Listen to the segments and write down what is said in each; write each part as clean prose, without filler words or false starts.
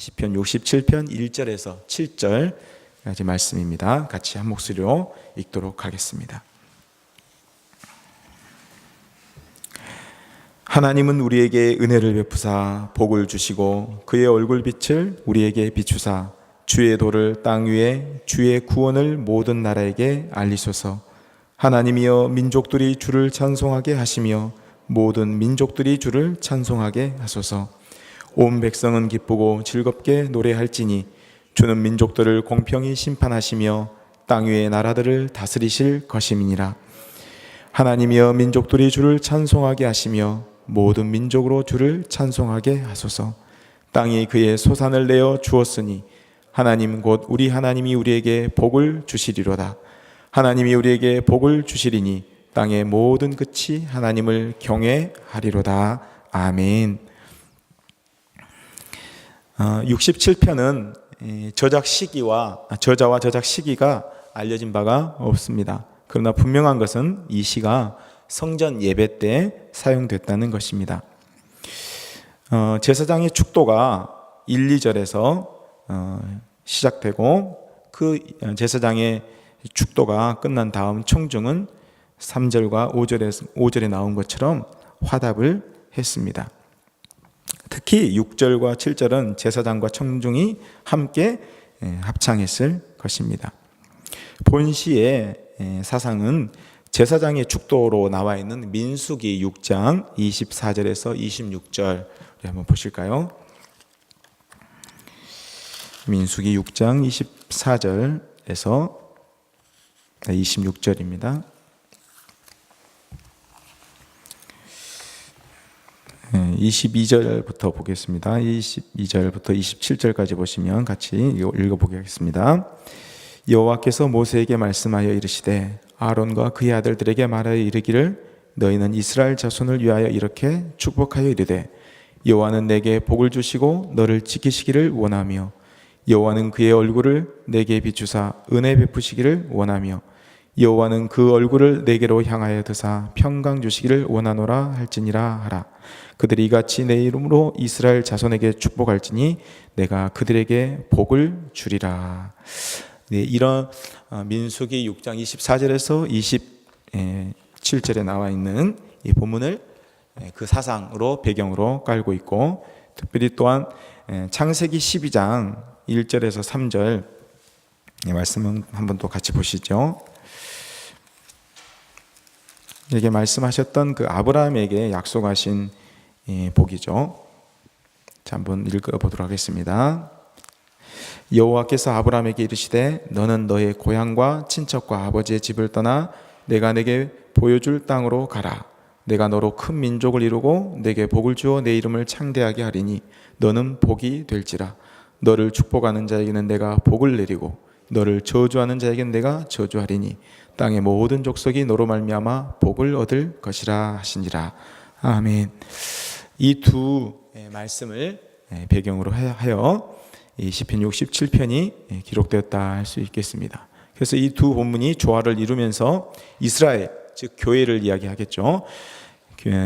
시편 67편 1절에서 7절까지 말씀입니다. 같이 한 목소리로 읽도록 하겠습니다. 하나님은 우리에게 은혜를 베푸사 복을 주시고 그의 얼굴빛을 우리에게 비추사 주의 도를 땅 위에 주의 구원을 모든 나라에게 알리소서. 하나님이여 민족들이 주를 찬송하게 하시며 모든 민족들이 주를 찬송하게 하소서. 온 백성은 기쁘고 즐겁게 노래할지니 주는 민족들을 공평히 심판하시며 땅 위의 나라들을 다스리실 것임이니라. 하나님이여 민족들이 주를 찬송하게 하시며 모든 민족으로 주를 찬송하게 하소서. 땅이 그의 소산을 내어 주었으니 하나님 곧 우리 하나님이 우리에게 복을 주시리로다. 하나님이 우리에게 복을 주시리니 땅의 모든 끝이 하나님을 경외하리로다. 아멘. 67편은 저자와 저작 시기가 알려진 바가 없습니다. 그러나 분명한 것은 이 시가 성전 예배 때 사용됐다는 것입니다. 제사장의 축도가 1, 2절에서 시작되고 그 제사장의 축도가 끝난 다음 청중은 3절과 5절에 나온 것처럼 화답을 했습니다. 특히 6절과 7절은 제사장과 청중이 함께 합창했을 것입니다. 본시의 사상은 제사장의 축도로 나와 있는 민수기 6장 24절에서 26절 한번 보실까요? 민수기 6장 24절에서 26절입니다. 22절부터 보겠습니다. 22절부터 27절까지 보시면 같이 읽어보겠습니다. 여호와께서 모세에게 말씀하여 이르시되 아론과 그의 아들들에게 말하여 이르기를 너희는 이스라엘 자손을 위하여 이렇게 축복하여 이르되 여호와는 내게 복을 주시고 너를 지키시기를 원하며 여호와는 그의 얼굴을 내게 비추사 은혜 베푸시기를 원하며 여호와는 그 얼굴을 내게로 향하여 드사 평강 주시기를 원하노라 할지니라 하라. 그들이 이같이 내 이름으로 이스라엘 자손에게 축복할지니 내가 그들에게 복을 주리라. 네, 이런 민수기 6장 24절에서 27절에 나와 있는 이 본문을 그 사상으로 배경으로 깔고 있고, 특별히 또한 창세기 12장 1절에서 3절 말씀은 한번 또 같이 보시죠. 여기 말씀하셨던 그 아브라함에게 약속하신 복이죠. 자, 한번 읽어보도록 하겠습니다. 여호와께서 아브라함에게 이르시되 너는 너의 고향과 친척과 아버지의 집을 떠나 내가 내게 보여줄 땅으로 가라. 내가 너로 큰 민족을 이루고 내게 복을 주어 내 이름을 창대하게 하리니 너는 복이 될지라. 너를 축복하는 자에게는 내가 복을 내리고 너를 저주하는 자에게는 내가 저주하리니 땅의 모든 족속이 너로 말미암아 복을 얻을 것이라 하시니라. 아멘. 이 두 말씀을 배경으로 하여 이 시편 67편이 기록되었다 할 수 있겠습니다. 그래서 이 두 본문이 조화를 이루면서 이스라엘, 즉 교회를 이야기하겠죠.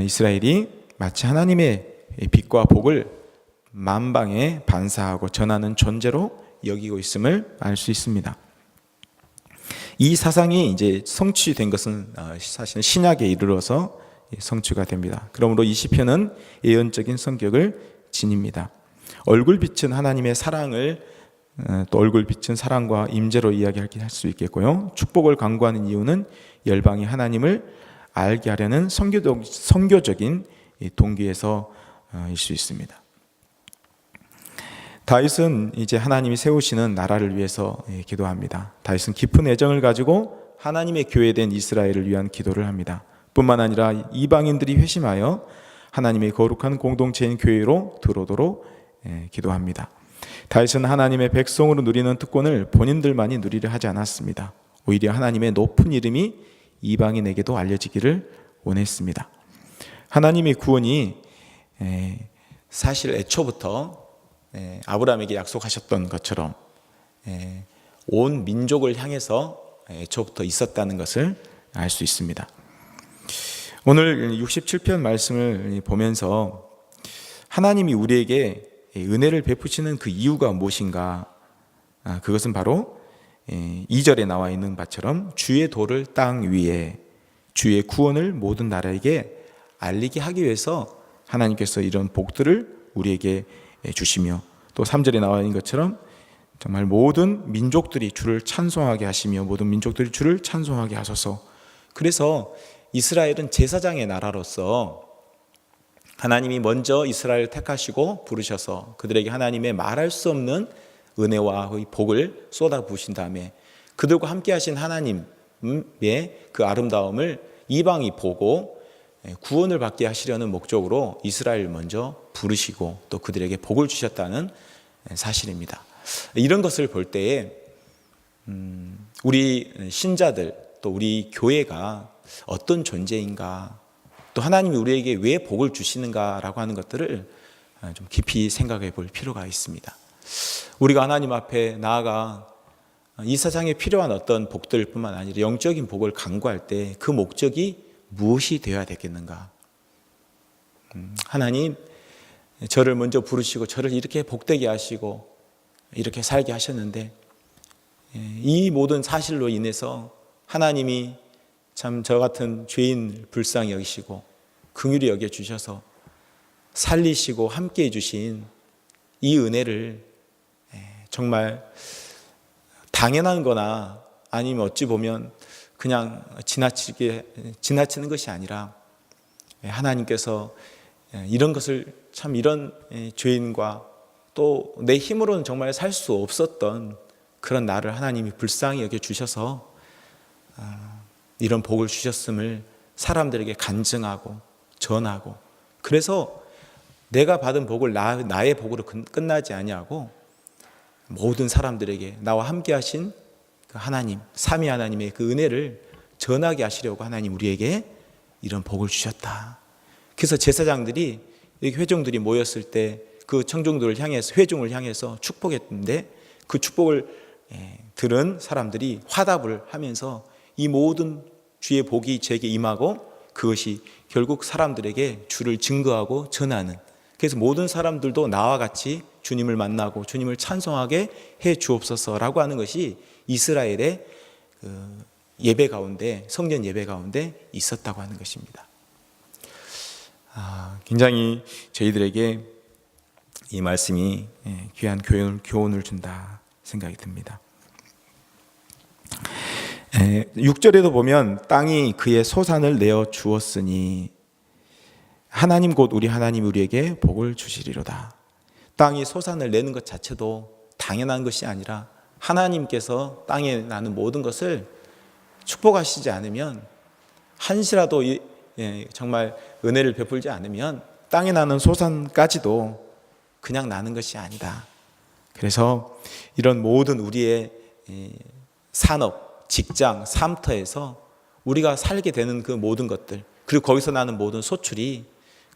이스라엘이 마치 하나님의 빛과 복을 만방에 반사하고 전하는 존재로 여기고 있음을 알 수 있습니다. 이 사상이 이제 성취된 것은 사실은 신약에 이르러서 성취가 됩니다. 그러므로 이 시편은 예언적인 성격을 지닙니다. 얼굴빛은 하나님의 사랑을 또 얼굴빛은 사랑과 임재로 이야기할 수 있겠고요. 축복을 강구하는 이유는 열방이 하나님을 알게 하려는 선교적인 동기에서일 수 있습니다. 다윗은 이제 하나님이 세우시는 나라를 위해서 기도합니다. 다윗은 깊은 애정을 가지고 하나님의 교회된 이스라엘을 위한 기도를 합니다. 뿐만 아니라 이방인들이 회심하여 하나님의 거룩한 공동체인 교회로 들어오도록 기도합니다. 다윗은 하나님의 백성으로 누리는 특권을 본인들만이 누리려 하지 않았습니다. 오히려 하나님의 높은 이름이 이방인에게도 알려지기를 원했습니다. 하나님의 구원이 사실 애초부터 아브라함에게 약속하셨던 것처럼 온 민족을 향해서 애초부터 있었다는 것을 알 수 있습니다. 오늘 67편 말씀을 보면서 하나님이 우리에게 은혜를 베푸시는 그 이유가 무엇인가? 그것은 바로 2절에 나와 있는 바처럼 주의 도를 땅 위에, 주의 구원을 모든 나라에게 알리게 하기 위해서 하나님께서 이런 복들을 우리에게 주시며, 또 3절에 나와 있는 것처럼 정말 모든 민족들이 주를 찬송하게 하시며 모든 민족들이 주를 찬송하게 하소서. 그래서 이스라엘은 제사장의 나라로서 하나님이 먼저 이스라엘을 택하시고 부르셔서 그들에게 하나님의 말할 수 없는 은혜와 복을 쏟아부으신 다음에 그들과 함께 하신 하나님의 그 아름다움을 이방이 보고 구원을 받게 하시려는 목적으로 이스라엘을 먼저 부르시고 또 그들에게 복을 주셨다는 사실입니다. 이런 것을 볼 때에 우리 신자들 또 우리 교회가 어떤 존재인가, 또 하나님이 우리에게 왜 복을 주시는가라고 하는 것들을 좀 깊이 생각해 볼 필요가 있습니다. 우리가 하나님 앞에 나아가 이 세상에 필요한 어떤 복들 뿐만 아니라 영적인 복을 간구할 때 그 목적이 무엇이 되어야 되겠는가? 하나님, 저를 먼저 부르시고 저를 이렇게 복되게 하시고 이렇게 살게 하셨는데 이 모든 사실로 인해서 하나님이 참 저 같은 죄인 불쌍히 여기시고 긍휼히 여겨주셔서 살리시고 함께해 주신 이 은혜를 정말 당연한 거나 아니면 어찌 보면 그냥 지나치는 것이 아니라 하나님께서 이런 것을 참 이런 죄인과 또 내 힘으로는 정말 살 수 없었던 그런 나를 하나님이 불쌍히 여겨주셔서 이런 복을 주셨음을 사람들에게 간증하고 전하고, 그래서 내가 받은 복을 나의 복으로 끝나지 아니하고 모든 사람들에게 나와 함께 하신 그 하나님, 삼위 하나님의 그 은혜를 전하게 하시려고 하나님 우리에게 이런 복을 주셨다. 그래서 제사장들이 회중들이 모였을 때 그 청중들을 향해서, 회중을 향해서 축복했는데 그 축복을 들은 사람들이 화답을 하면서 이 모든 주의 복이 제게 임하고 그것이 결국 사람들에게 주를 증거하고 전하는, 그래서 모든 사람들도 나와 같이 주님을 만나고 주님을 찬송하게 해 주옵소서라고 하는 것이 이스라엘의 그 예배 가운데, 성전 예배 가운데 있었다고 하는 것입니다. 굉장히 저희들에게 이 말씀이 귀한 교훈을 준다 생각이 듭니다. 6절에도 보면 땅이 그의 소산을 내어 주었으니 하나님 곧 우리 하나님 우리에게 복을 주시리로다. 땅이 소산을 내는 것 자체도 당연한 것이 아니라 하나님께서 땅에 나는 모든 것을 축복하시지 않으면, 한시라도 정말 은혜를 베풀지 않으면 땅에 나는 소산까지도 그냥 나는 것이 아니다. 그래서 이런 모든 우리의 산업, 직장, 삶터에서 우리가 살게 되는 그 모든 것들, 그리고 거기서 나는 모든 소출이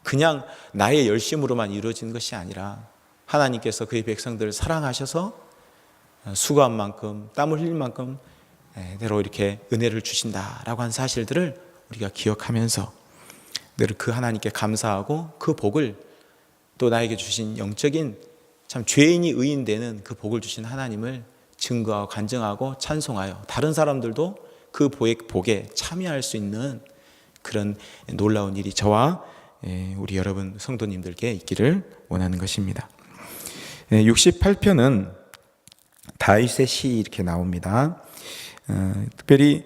그냥 나의 열심으로만 이루어지는 것이 아니라 하나님께서 그의 백성들을 사랑하셔서 수고한 만큼, 땀을 흘린 만큼 대로 이렇게 은혜를 주신다라고 하는 사실들을 우리가 기억하면서 늘 그 하나님께 감사하고 그 복을, 또 나에게 주신 영적인 참 죄인이 의인되는 그 복을 주신 하나님을 증거하고 간증하고 찬송하여 다른 사람들도 그 복에 참여할 수 있는 그런 놀라운 일이 저와 우리 여러분 성도님들께 있기를 원하는 것입니다. 68편은 다윗의 시 이렇게 나옵니다. 특별히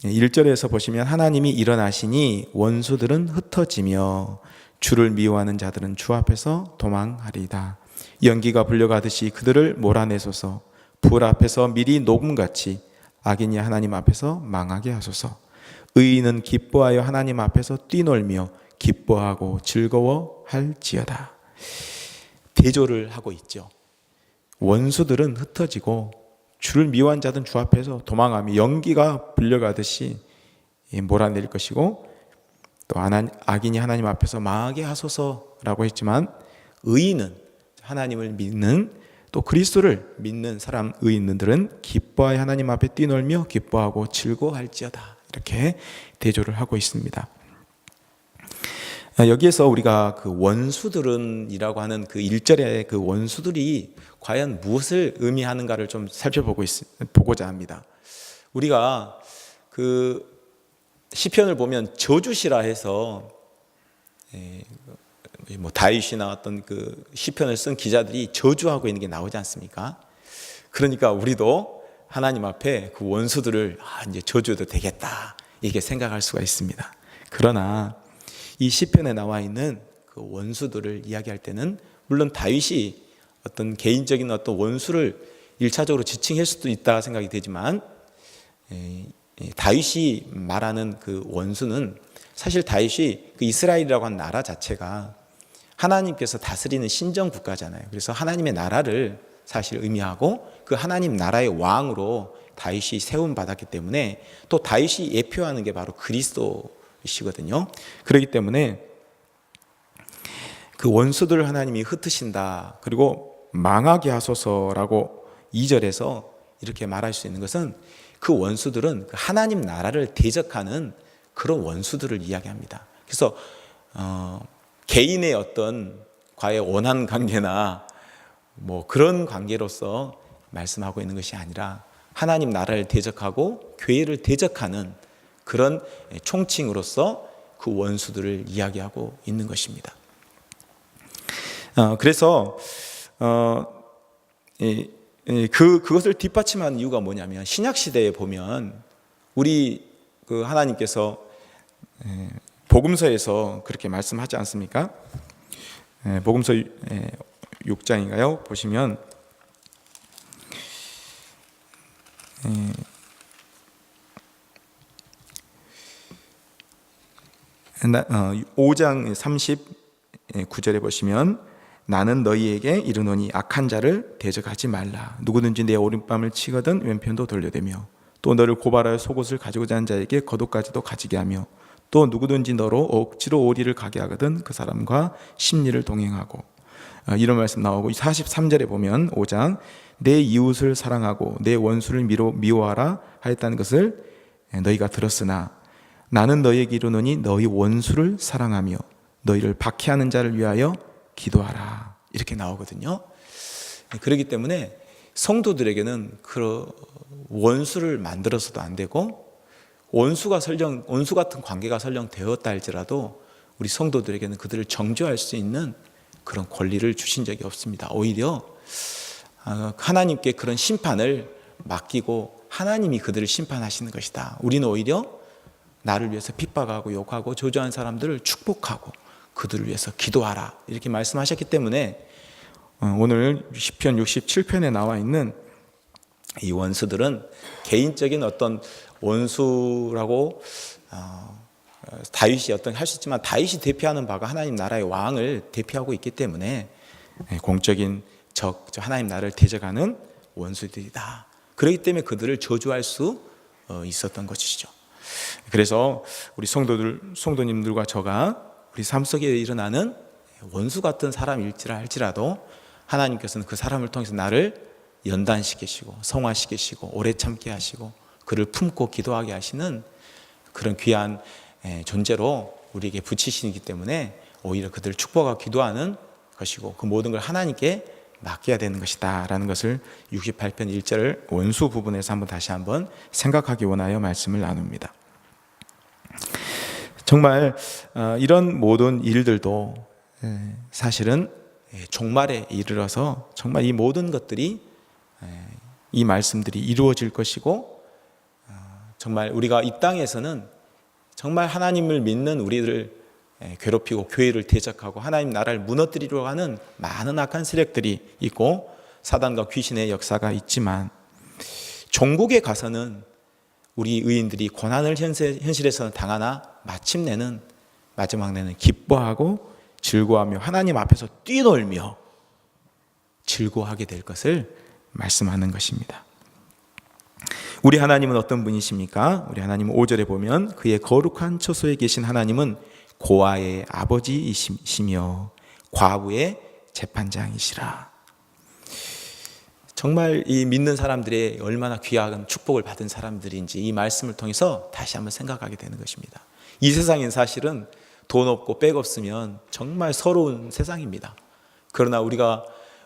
1절에서 보시면 하나님이 일어나시니 원수들은 흩어지며 주를 미워하는 자들은 주 앞에서 도망하리이다. 연기가 불려가듯이 그들을 몰아내소서. 불 앞에서 밀이 녹음같이 악인이 하나님 앞에서 망하게 하소서. 의인은 기뻐하여 하나님 앞에서 뛰놀며 기뻐하고 즐거워할지어다. 대조를 하고 있죠. 원수들은 흩어지고 주를 미워한 자들은 주 앞에서 도망하며 연기가 불려가듯이 몰아낼 것이고, 또 악인이 하나님 앞에서 망하게 하소서라고 했지만 의인은, 하나님을 믿는 또 그리스도를 믿는 사람 의인들은 기뻐하여 하나님 앞에 뛰놀며 기뻐하고 즐거워할지어다. 이렇게 대조를 하고 있습니다. 여기에서 우리가 그 원수들은이라고 하는 그 1절의 그 원수들이 과연 무엇을 의미하는가를 좀 보고자 합니다. 우리가 그 시편을 보면 저주시라 해서 뭐 다윗이나 어떤 그 시편을 쓴 기자들이 저주하고 있는 게 나오지 않습니까? 그러니까 우리도 하나님 앞에 그 원수들을 이제 저주도 되겠다 이렇게 생각할 수가 있습니다. 그러나 이 시편에 나와 있는 그 원수들을 이야기할 때는 물론 다윗이 어떤 개인적인 어떤 원수를 1차적으로 지칭할 수도 있다 생각이 되지만 다윗이 말하는 그 원수는 사실 다윗이 그 이스라엘이라고 하는 나라 자체가 하나님께서 다스리는 신정 국가잖아요. 그래서 하나님의 나라를 사실 의미하고 그 하나님 나라의 왕으로 다윗이 세움 받았기 때문에 또 다윗이 예표하는 게 바로 그리스도시거든요. 그렇기 때문에 그 원수들을 하나님이 흩으신다. 그리고 망하게 하소서라고 2절에서 이렇게 말할 수 있는 것은 그 원수들은 하나님 나라를 대적하는 그런 원수들을 이야기합니다. 그래서 개인의 어떤 과의 원한 관계나 뭐 그런 관계로서 말씀하고 있는 것이 아니라 하나님 나라를 대적하고 교회를 대적하는 그런 총칭으로서 그 원수들을 이야기하고 있는 것입니다. 그래서 그것을 뒷받침하는 이유가 뭐냐면 신약 시대에 보면 우리 그 하나님께서 복음서에서 그렇게 말씀하지 않습니까? 복음서 6장인가요? 보시면 5장 39절에 보시면 나는 너희에게 이르노니 악한 자를 대적하지 말라. 누구든지 내 오른뺨을 치거든 왼편도 돌려대며 또 너를 고발하여 속옷을 가지고자 하는 자에게 겉옷까지도 가지게 하며 또 누구든지 너로 억지로 오리를 가게 하거든 그 사람과 심리를 동행하고 이런 말씀 나오고 43절에 보면 5장 내 이웃을 사랑하고 내 원수를 미워하라 하였다는 것을 너희가 들었으나 나는 너희에게 이르노니 너희 원수를 사랑하며 너희를 박해하는 자를 위하여 기도하라 이렇게 나오거든요. 그렇기 때문에 성도들에게는 그 원수를 만들어서도 안 되고 원수 같은 관계가 설령 되었다 할지라도 우리 성도들에게는 그들을 정죄할 수 있는 그런 권리를 주신 적이 없습니다. 오히려 하나님께 그런 심판을 맡기고 하나님이 그들을 심판하시는 것이다. 우리는 오히려 나를 위해서 핍박하고 욕하고 저주한 사람들을 축복하고 그들을 위해서 기도하라 이렇게 말씀하셨기 때문에 오늘 시편 67편에 나와 있는 이 원수들은 개인적인 어떤 원수라고 다윗이 할 수 있지만 다윗이 대표하는 바가 하나님 나라의 왕을 대표하고 있기 때문에 공적인 하나님 나라를 대적하는 원수들이다. 그렇기 때문에 그들을 저주할 수 있었던 것이죠. 그래서 우리 성도님들과 저가 우리 삶 속에 일어나는 원수 같은 사람일지라 할지라도 하나님께서는 그 사람을 통해서 나를 연단시키시고 성화시키시고 오래 참게 하시고 그를 품고 기도하게 하시는 그런 귀한 존재로 우리에게 붙이시기 때문에 오히려 그들을 축복하고 기도하는 것이고 그 모든 걸 하나님께 맡겨야 되는 것이다 라는 것을 68편 1절 원수 부분에서 다시 한번 생각하기 원하여 말씀을 나눕니다. 정말 이런 모든 일들도 사실은 종말에 이르러서 정말 이 모든 것들이 이 말씀들이 이루어질 것이고 정말 우리가 이 땅에서는 정말 하나님을 믿는 우리를 괴롭히고 교회를 대적하고 하나님 나라를 무너뜨리려고 하는 많은 악한 세력들이 있고 사단과 귀신의 역사가 있지만 종국에 가서는 우리 의인들이 고난을 현실에서는 당하나 마침내는 마지막 내는 기뻐하고 즐거워하며 하나님 앞에서 뛰놀며 즐거워하게 될 것을 말씀하는 것입니다. 우리 하나님은 어떤 분이십니까? 우리 하나님은 5절에 보면 그의 거룩한 처소에 계신 하나님은 고아의 아버지이시며 과부의 재판장이시라. 정말 이 믿는 사람들이 얼마나 귀한 축복을 받은 사람들인지 이 말씀을 통해서 다시 한번 생각하게 되는 것입니다. 이 세상엔 사실은 돈 없고 백 없으면 정말 서러운 세상입니다. 그러나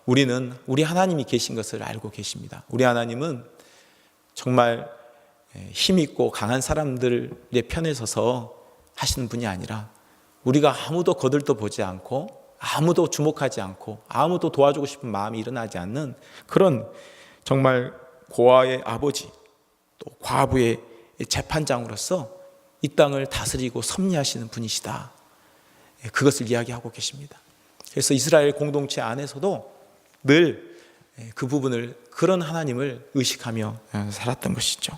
우리는 우리 하나님이 계신 것을 알고 계십니다. 우리 하나님은 정말 힘있고 강한 사람들의 편에 서서 하시는 분이 아니라 우리가 아무도 거들떠 보지 않고 아무도 주목하지 않고 아무도 도와주고 싶은 마음이 일어나지 않는 그런 정말 고아의 아버지 또 과부의 재판장으로서 이 땅을 다스리고 섭리하시는 분이시다. 그것을 이야기하고 계십니다. 그래서 이스라엘 공동체 안에서도 늘 그 부분을 그런 하나님을 의식하며 살았던 것이죠.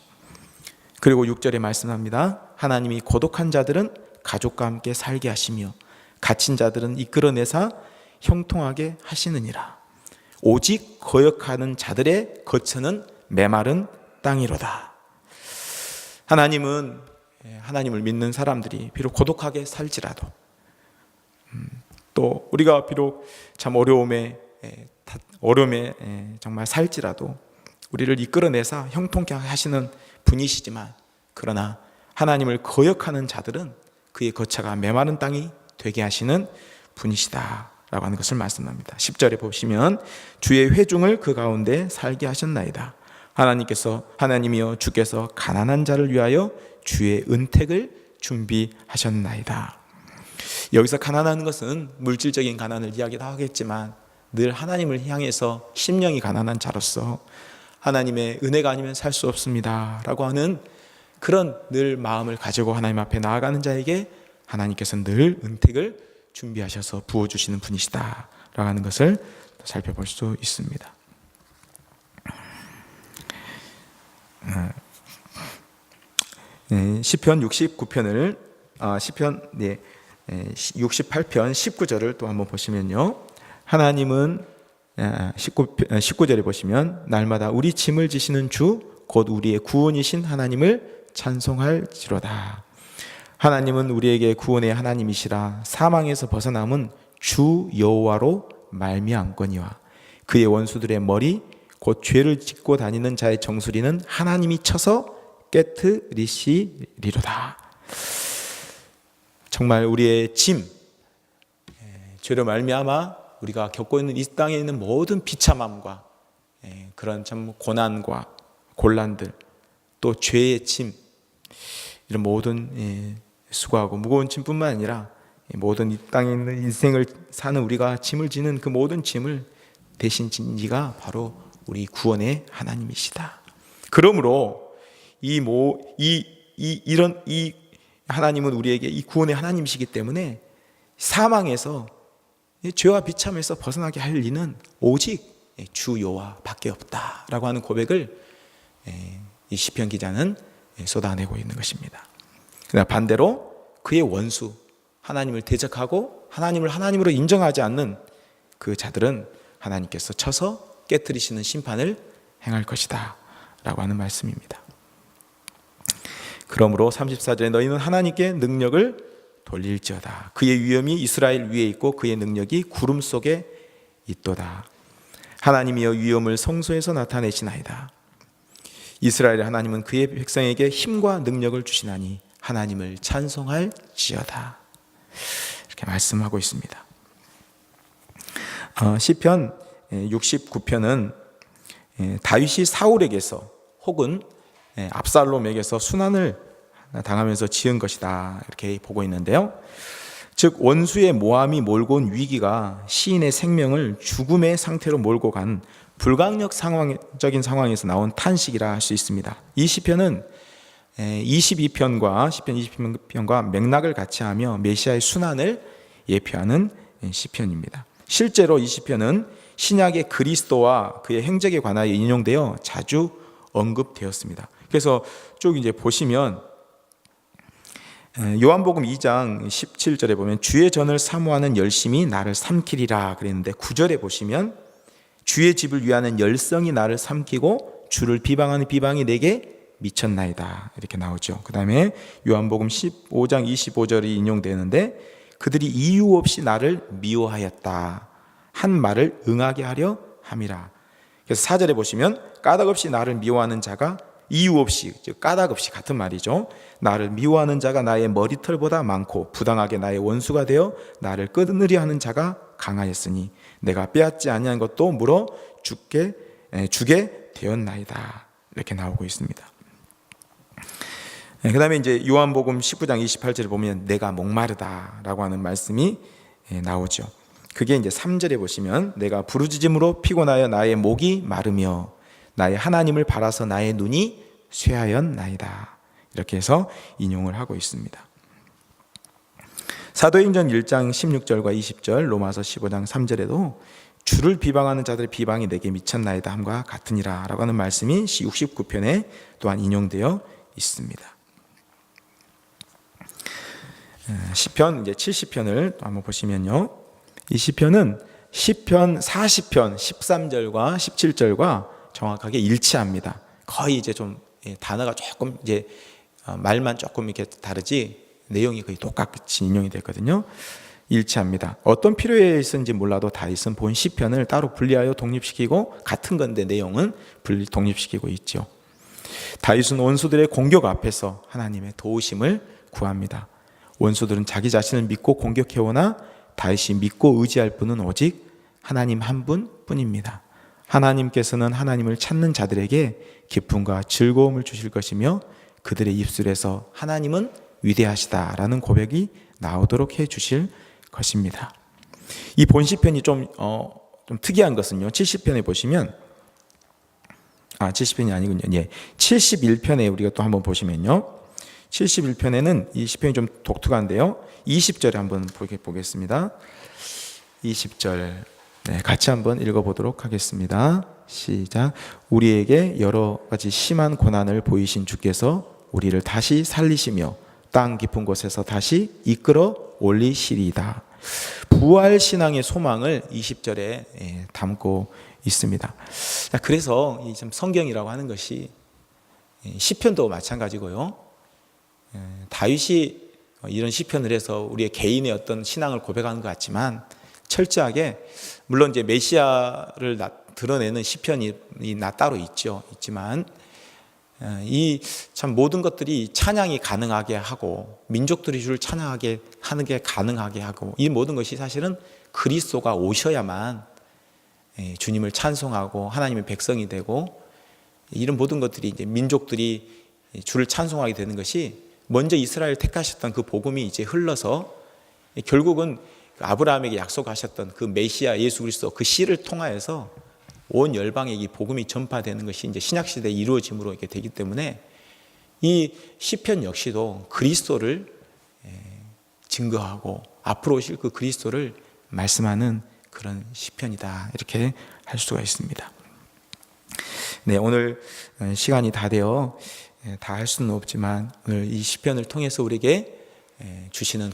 그리고 6절에 말씀합니다. 하나님이 고독한 자들은 가족과 함께 살게 하시며 갇힌 자들은 이끌어내사 형통하게 하시느니라. 오직 거역하는 자들의 거처는 메마른 땅이로다. 하나님은 하나님을 믿는 사람들이 비록 고독하게 살지라도 또 우리가 비록 참 어려움에 정말 살지라도 우리를 이끌어내사 형통케 하시는 분이시지만 그러나 하나님을 거역하는 자들은 그의 거처가 메마른 땅이 되게 하시는 분이시다라고 하는 것을 말씀합니다. 10절에 보시면 주의 회중을 그 가운데 살게 하셨나이다. 하나님이여 주께서 가난한 자를 위하여 주의 은택을 준비하셨나이다. 여기서 가난한 것은 물질적인 가난을 이야기도 하겠지만 늘 하나님을 향해서 심령이 가난한 자로서 하나님의 은혜가 아니면 살 수 없습니다 라고 하는 그런 늘 마음을 가지고 하나님 앞에 나아가는 자에게 하나님께서 늘 은택을 준비하셔서 부어주시는 분이시다 라고 하는 것을 살펴볼 수 있습니다. 시편 69편을 시편 68편 19절을 또 한번 보시면요. 하나님은 19절에 보시면 날마다 우리 짐을 지시는 주 곧 우리의 구원이신 하나님을 찬송할지로다. 하나님은 우리에게 구원의 하나님이시라. 사망에서 벗어남은 주 여호와로 말미암거니와 그의 원수들의 머리 곧 죄를 짓고 다니는 자의 정수리는 하나님이 쳐서 깨트리시리로다. 정말 우리의 짐, 죄로 말미암아 우리가 겪고 있는 이 땅에 있는 모든 비참함과 그런 참 고난과 곤란들 또 죄의 짐 이런 모든 수고하고 무거운 짐뿐만 아니라 모든 이 땅에 있는 인생을 사는 우리가 짐을 지는 그 모든 짐을 대신 진 이가 바로 우리 구원의 하나님이시다. 그러므로 이 하나님은 우리에게 이 구원의 하나님이시기 때문에 사망에서 죄와 비참에서 벗어나게 할 리는 오직 주 여호와밖에 없다라고 하는 고백을 이 시편 기자는 쏟아내고 있는 것입니다. 그러나 반대로 그의 원수 하나님을 대적하고 하나님을 하나님으로 인정하지 않는 그 자들은 하나님께서 쳐서 깨뜨리시는 심판을 행할 것이다 라고 하는 말씀입니다. 그러므로 34절에 너희는 하나님께 능력을 돌릴지어다. 그의 위엄이 이스라엘 위에 있고 그의 능력이 구름 속에 있도다. 하나님이여 위엄을 성소에서 나타내시나이다. 이스라엘의 하나님은 그의 백성에게 힘과 능력을 주시나니 하나님을 찬송할지어다. 이렇게 말씀하고 있습니다. 시편 69편은 다윗이 사울에게서 혹은 압살롬에게서 순환을 당하면서 지은 것이다 이렇게 보고 있는데요. 즉 원수의 모함이 몰고 온 위기가 시인의 생명을 죽음의 상태로 몰고 간 불가항력적인 상황에서 나온 탄식이라 할 수 있습니다. 이 시편은 22편과 시편 22편과 맥락을 같이 하며 메시아의 순환을 예표하는 시편입니다. 실제로 이 시편은 신약의 그리스도와 그의 행적에 관하여 인용되어 자주 언급되었습니다. 그래서 쭉 이제 보시면 요한복음 2장 17절에 보면 주의 전을 사모하는 열심이 나를 삼키리라 그랬는데 9절에 보시면 주의 집을 위하는 열성이 나를 삼키고 주를 비방하는 비방이 내게 미쳤나이다 이렇게 나오죠. 그 다음에 요한복음 15장 25절이 인용되는데 그들이 이유 없이 나를 미워하였다 한 말을 응하게 하려 함이라. 그래서 4절에 보시면 까닭없이 나를 미워하는 자가 이유 없이, 즉 까닭 없이, 같은 말이죠. 나를 미워하는 자가 나의 머리털보다 많고 부당하게 나의 원수가 되어 나를 끊으려 하는 자가 강하였으니 내가 빼앗지 아니한 것도 물어 주게 되었나이다. 이렇게 나오고 있습니다. 그 다음에 이제 요한복음 19장 28절에 보면 내가 목마르다라고 하는 말씀이 나오죠. 그게 이제 3절에 보시면 내가 부르짖음으로 피곤하여 나의 목이 마르며 나의 하나님을 바라서 나의 눈이 쇠하였나이다. 이렇게 해서 인용을 하고 있습니다. 사도행전 1장 16절과 20절, 로마서 15장 3절에도 주를 비방하는 자들의 비방이 내게 미쳤나이다 함과 같으니라 라고 하는 말씀이 69편에 또한 인용되어 있습니다. 시편 이제 70편을 한번 보시면요. 이 시편은 시편 40편 13절과 17절과 정확하게 일치합니다. 거의 이제 좀 단어가 조금 이제 말만 조금 이렇게 다르지 내용이 거의 똑같이 인용이 됐거든요. 일치합니다. 어떤 필요에 있는지 몰라도 다윗은 본 시편을 따로 분리하여 독립시키고 같은 건데 내용은 독립시키고 있죠. 다윗은 원수들의 공격 앞에서 하나님의 도우심을 구합니다. 원수들은 자기 자신을 믿고 공격해오나 다윗이 믿고 의지할 분은 오직 하나님 한 분뿐입니다. 하나님께서는 하나님을 찾는 자들에게 기쁨과 즐거움을 주실 것이며 그들의 입술에서 하나님은 위대하시다라는 고백이 나오도록 해 주실 것입니다. 이 본시편이 좀 특이한 것은요. 70편에 보시면 70편이 아니군요. 71편에 우리가 또 한번 보시면요. 71편에는 이 시편이 좀 독특한데요. 20절에 한번 보겠습니다. 20절 같이 한번 읽어보도록 하겠습니다. 시작. 우리에게 여러 가지 심한 고난을 보이신 주께서 우리를 다시 살리시며 땅 깊은 곳에서 다시 이끌어 올리시리이다. 부활 신앙의 소망을 20절에 담고 있습니다. 그래서 이 성경이라고 하는 것이 시편도 마찬가지고요. 다윗이 이런 시편을 해서 우리의 개인의 어떤 신앙을 고백하는 것 같지만 철저하게 물론 이제 메시아를 드러내는 시편이 따로 있지만 이 참 모든 것들이 찬양이 가능하게 하고 민족들이 주를 찬양하게 하는 게 가능하게 하고 이 모든 것이 사실은 그리스도가 오셔야만 주님을 찬송하고 하나님의 백성이 되고 이런 모든 것들이 이제 민족들이 주를 찬송하게 되는 것이 먼저 이스라엘 택하셨던 그 복음이 이제 흘러서 결국은 아브라함에게 약속하셨던 그 메시아 예수 그리스도 그 씨를 통하여서 온 열방에 이 복음이 전파되는 것이 이제 신약 시대에 이루어짐으로 이렇게 되기 때문에 이 시편 역시도 그리스도를 증거하고 앞으로 오실 그 그리스도를 말씀하는 그런 시편이다 이렇게 할 수가 있습니다. 네, 오늘 시간이 다 되어 다 할 수는 없지만 오늘 이 시편을 통해서 우리에게 주시는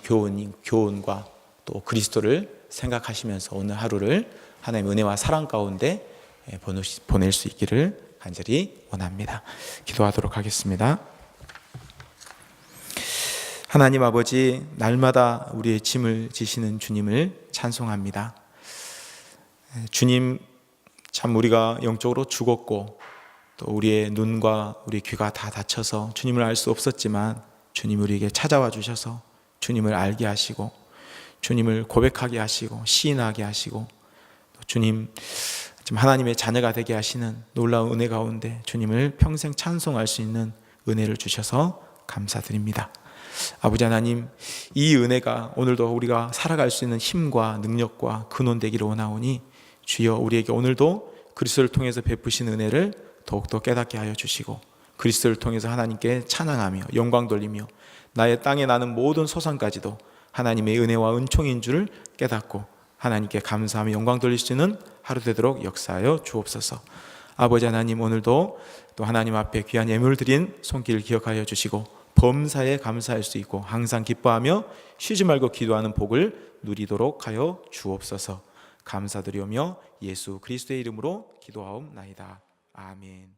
교훈과 또 그리스도를 생각하시면서 오늘 하루를 하나님의 은혜와 사랑 가운데 보낼 수 있기를 간절히 원합니다. 기도하도록 하겠습니다. 하나님 아버지, 날마다 우리의 짐을 지시는 주님을 찬송합니다. 주님, 참 우리가 영적으로 죽었고 또 우리의 눈과 우리 귀가 다 닫혀서 주님을 알 수 없었지만 주님 우리에게 찾아와 주셔서 주님을 알게 하시고 주님을 고백하게 하시고 시인하게 하시고 또 주님 지금 하나님의 자녀가 되게 하시는 놀라운 은혜 가운데 주님을 평생 찬송할 수 있는 은혜를 주셔서 감사드립니다. 아버지 하나님, 이 은혜가 오늘도 우리가 살아갈 수 있는 힘과 능력과 근원 되기를 원하오니 주여 우리에게 오늘도 그리스도를 통해서 베푸신 은혜를 더욱더 깨닫게 하여 주시고 그리스도를 통해서 하나님께 찬양하며 영광 돌리며 나의 땅에 나는 모든 소산까지도 하나님의 은혜와 은총인 줄을 깨닫고 하나님께 감사하며 영광 돌릴 수 있는 하루 되도록 역사하여 주옵소서. 아버지 하나님, 오늘도 또 하나님 앞에 귀한 예물 드린 손길 기억하여 주시고 범사에 감사할 수 있고 항상 기뻐하며 쉬지 말고 기도하는 복을 누리도록 하여 주옵소서. 감사드리오며 예수 그리스도의 이름으로 기도하옵나이다. 아멘.